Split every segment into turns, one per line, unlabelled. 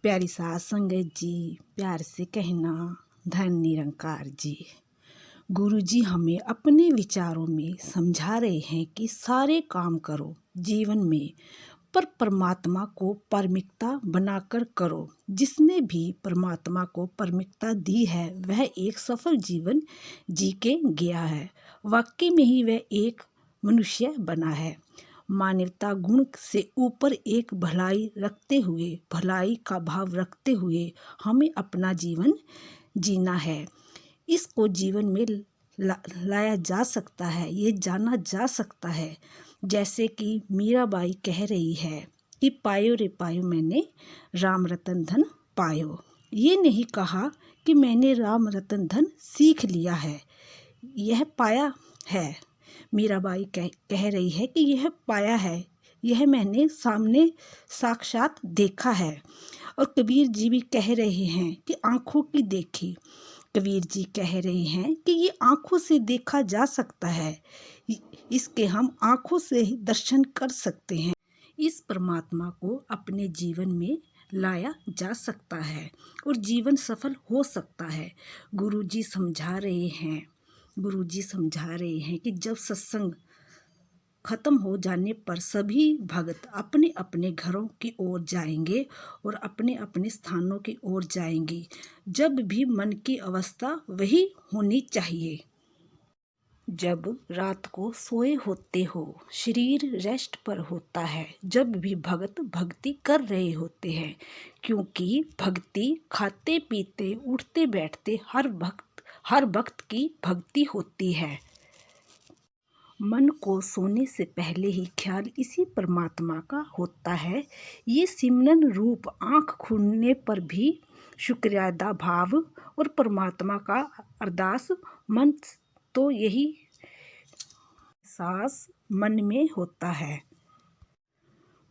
प्यारी सास संगत जी, प्यार से कहना धन निरंकार जी। गुरु जी हमें अपने विचारों में समझा रहे हैं कि सारे काम करो जीवन में, पर परमात्मा को प्राथमिकता बनाकर करो। जिसने भी परमात्मा को प्राथमिकता दी है वह एक सफल जीवन जी के गया है। वाकई में ही वह एक मनुष्य बना है। मानवता गुण से ऊपर एक भलाई का भाव रखते हुए हमें अपना जीवन जीना है। इसको जीवन में लाया जा सकता है, ये जाना जा सकता है। जैसे कि मीराबाई कह रही है कि पायो रे पायो मैंने राम रतन धन पायो। ये नहीं कहा कि मैंने राम रतन धन सीख लिया है, यह पाया है। मीराबाई कह रही है कि यह पाया है, यह मैंने सामने साक्षात देखा है। और कबीर जी भी कह रहे हैं कि आंखों की देखी। कबीर जी कह रहे हैं कि ये आंखों से देखा जा सकता है, इसके हम आंखों से ही दर्शन कर सकते हैं। इस परमात्मा को अपने जीवन में लाया जा सकता है और जीवन सफल हो सकता है। गुरु जी समझा रहे हैं कि जब सत्संग खत्म हो जाने पर सभी भक्त अपने अपने घरों की ओर जाएंगे और अपने अपने स्थानों की ओर जाएंगे। जब भी मन की अवस्था वही होनी चाहिए। जब रात को सोए होते हो, शरीर रेस्ट पर होता है, जब भी भक्त भक्ति कर रहे होते हैं, क्योंकि भक्ति खाते पीते उठते बैठते हर भक्त की भक्ति होती है। मन को सोने से पहले ही ख्याल इसी परमात्मा का होता है। ये सिमरन रूप आँख खुलने पर भी शुक्रियादा भाव और परमात्मा का अरदास मन तो यही एहसास मन में होता है।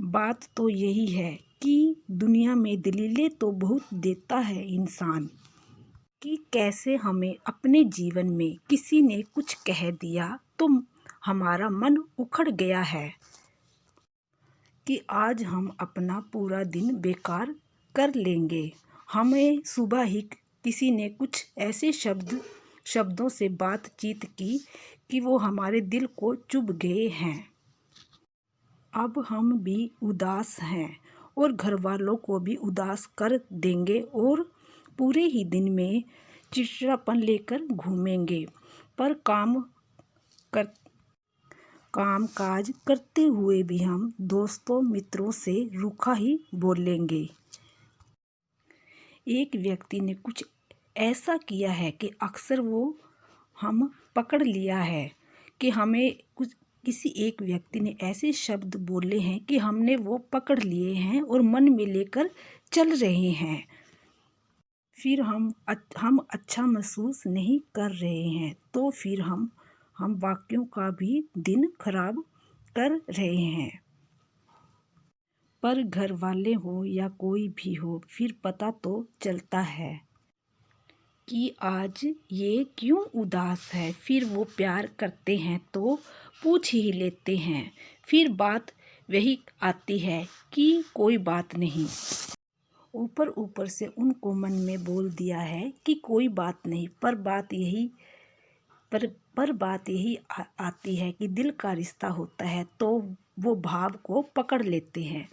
बात तो यही है कि दुनिया में दलीलें तो बहुत देता है इंसान कि कैसे हमें अपने जीवन में किसी ने कुछ कह दिया तो हमारा मन उखड़ गया है कि आज हम अपना पूरा दिन बेकार कर लेंगे। हमें सुबह ही किसी ने कुछ ऐसे शब्दों से बातचीत की कि वो हमारे दिल को चुभ गए हैं। अब हम भी उदास हैं और घर वालों को भी उदास कर देंगे और पूरे ही दिन में चिड़चिड़ापन लेकर घूमेंगे। पर काम काज करते हुए भी हम दोस्तों मित्रों से रूखा ही बोलेंगे। एक व्यक्ति ने कुछ ऐसा किया है कि अक्सर वो हम पकड़ लिया है कि हमें किसी एक व्यक्ति ने ऐसे शब्द बोले हैं कि हमने वो पकड़ लिए हैं और मन में लेकर चल रहे हैं। फिर हम अच्छा महसूस नहीं कर रहे हैं, तो फिर हम वाक्यों का भी दिन खराब कर रहे हैं। पर घर वाले हो या कोई भी हो, फिर पता तो चलता है कि आज ये क्यों उदास है। फिर वो प्यार करते हैं तो पूछ ही लेते हैं। फिर बात वही आती है कि कोई बात नहीं। ऊपर से उनको मन में बोल दिया है कि कोई बात नहीं, पर बात यही आती है कि दिल का रिश्ता होता है तो वो भाव को पकड़ लेते हैं।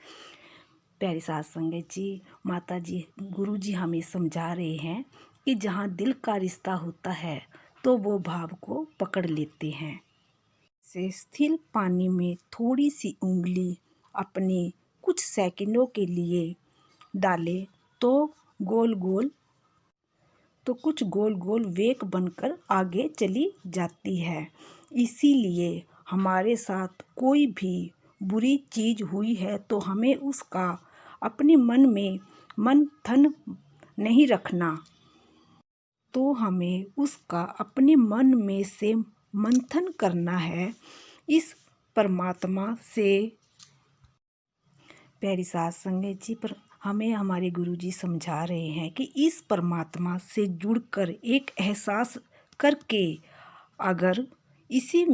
प्यारी सास संगत जी, माता जी, गुरु जी हमें समझा रहे हैं कि जहाँ दिल का रिश्ता होता है तो वो भाव को पकड़ लेते हैं। से स्थिर पानी में थोड़ी सी उंगली अपने कुछ सेकंडों के लिए डाले तो कुछ गोल गोल वेग बनकर आगे चली जाती है। इसीलिए हमारे साथ कोई भी बुरी चीज़ हुई है तो हमें उसका अपने मन में मंथन नहीं रखना, तो हमें उसका अपने मन में से मंथन करना है। इस परमात्मा से प्यारी सास संगत जी, पर हमें हमारे गुरुजी समझा रहे हैं कि इस परमात्मा से जुड़कर एक एहसास करके अगर किसी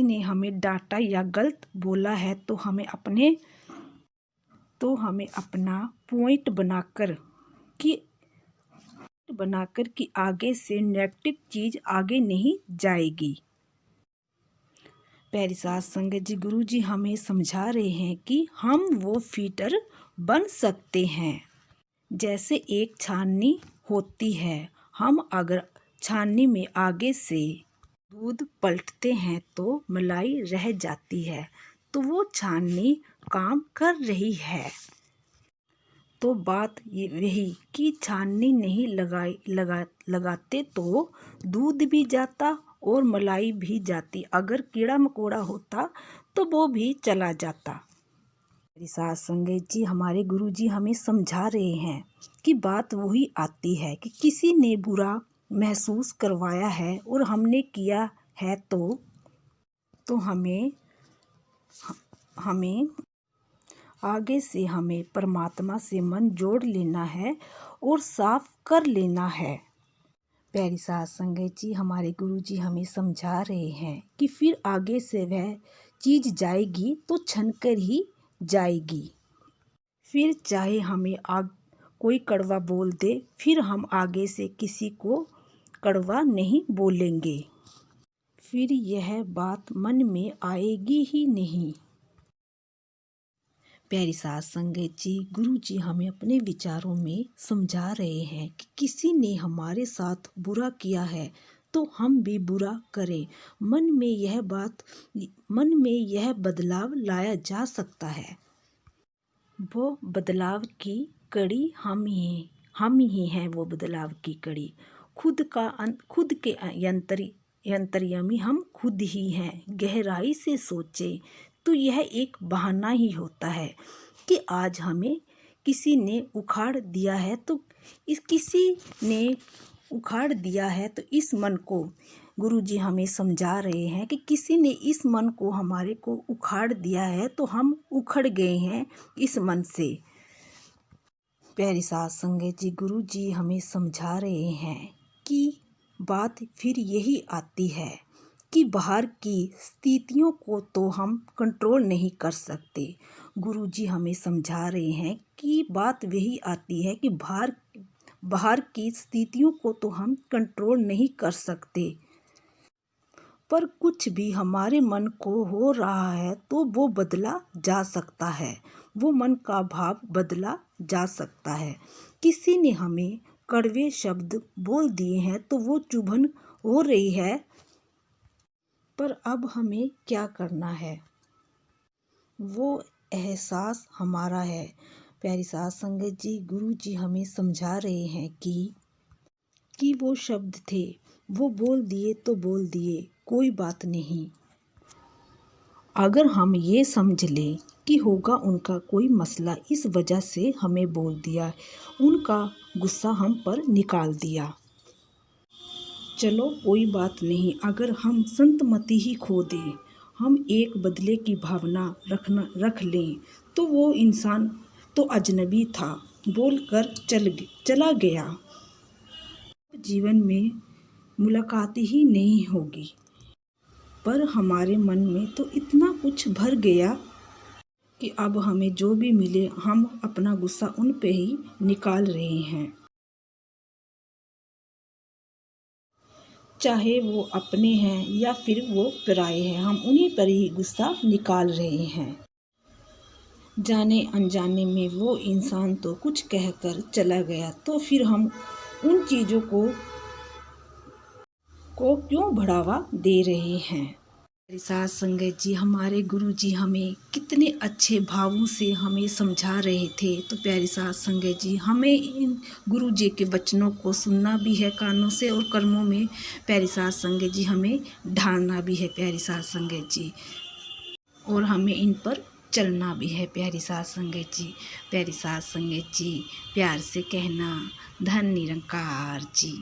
ने हमें डांटा या गलत बोला है तो हमें अपने तो हमें अपना पॉइंट बनाकर कि आगे से नेगेटिव चीज़ आगे नहीं जाएगी। प्यारी सास संगत जी, गुरु जी हमें समझा रहे हैं कि हम वो फिल्टर बन सकते हैं। जैसे एक छाननी होती है, हम अगर छाननी में आगे से दूध पलटते हैं तो मलाई रह जाती है, तो वो छाननी काम कर रही है। तो बात ये वही कि छाननी नहीं लगाते तो दूध भी जाता और मलाई भी जाती। अगर कीड़ा मकोड़ा होता तो वो भी चला जाता। मेरी सास संगत जी, हमारे गुरु जी हमें समझा रहे हैं कि बात वही आती है कि किसी ने बुरा महसूस करवाया है और हमने किया है तो हमें आगे से हमें परमात्मा से मन जोड़ लेना है और साफ कर लेना है। प्यारी सास संगत जी, हमारे गुरु जी हमें समझा रहे हैं कि फिर आगे से वह चीज़ जाएगी तो छनकर ही जाएगी। फिर चाहे हमें कोई कड़वा बोल दे, फिर हम आगे से किसी को कड़वा नहीं बोलेंगे। फिर यह बात मन में आएगी ही नहीं। प्यारी सास संगत जी, गुरु जी हमें अपने विचारों में समझा रहे हैं कि किसी ने हमारे साथ बुरा किया है तो हम भी बुरा करें। मन में यह बदलाव लाया जा सकता है। वो बदलाव की कड़ी हम ही हैं। वो बदलाव की कड़ी खुद के अंतर्यामी हम खुद ही हैं। गहराई से सोचे तो यह एक बहाना ही होता है कि आज हमें किसी ने उखाड़ दिया है तो इस मन को गुरुजी हमें समझा रहे हैं कि किसी ने इस मन को हमारे को उखाड़ दिया है तो हम उखड़ गए हैं इस मन से। प्यारी सास संगत जी, गुरुजी हमें समझा रहे हैं कि बात फिर यही आती है कि बाहर की स्थितियों को तो हम कंट्रोल नहीं कर सकते। गुरुजी हमें समझा रहे हैं कि बात वही आती है कि बाहर की स्थितियों को तो हम कंट्रोल नहीं कर सकते, पर कुछ भी हमारे मन को हो रहा है तो वो बदला जा सकता है। वो मन का भाव बदला जा सकता है। किसी ने हमें कड़वे शब्द बोल दिए हैं तो वो चुभन हो रही है, पर अब हमें क्या करना है, वो एहसास हमारा है। प्यारी सास संगत जी, गुरु जी हमें समझा रहे हैं कि वो शब्द थे, वो बोल दिए तो बोल दिए, कोई बात नहीं। अगर हम ये समझ लें कि होगा उनका कोई मसला, इस वजह से हमें बोल दिया, उनका गुस्सा हम पर निकाल दिया, चलो कोई बात नहीं। अगर हम संतमति ही खो दें, हम एक बदले की भावना रख लें तो वो इंसान तो अजनबी था, बोलकर चला गया, जीवन में मुलाकात ही नहीं होगी। पर हमारे मन में तो इतना कुछ भर गया कि अब हमें जो भी मिले हम अपना गुस्सा उन पे ही निकाल रहे हैं, चाहे वो अपने हैं या फिर वो पराए हैं, हम उन्हीं पर ही गुस्सा निकाल रहे हैं। जाने अनजाने में वो इंसान तो कुछ कहकर चला गया, तो फिर हम उन चीज़ों को क्यों बढ़ावा दे रहे हैं। मेरी सास संगत जी, हमारे गुरु जी हमें कितने अच्छे भावों से हमें समझा रहे थे। तो प्यारी सास संगत जी, हमें इन गुरु जी के वचनों को सुनना भी है कानों से और कर्मों में प्यारी सास संगत जी हमें ढालना भी है प्यारी सास संगत जी, और हमें इन पर चलना भी है प्यारी सास संगत जी। प्यारी सास संगत जी, प्यार से कहना धन निरंकार जी।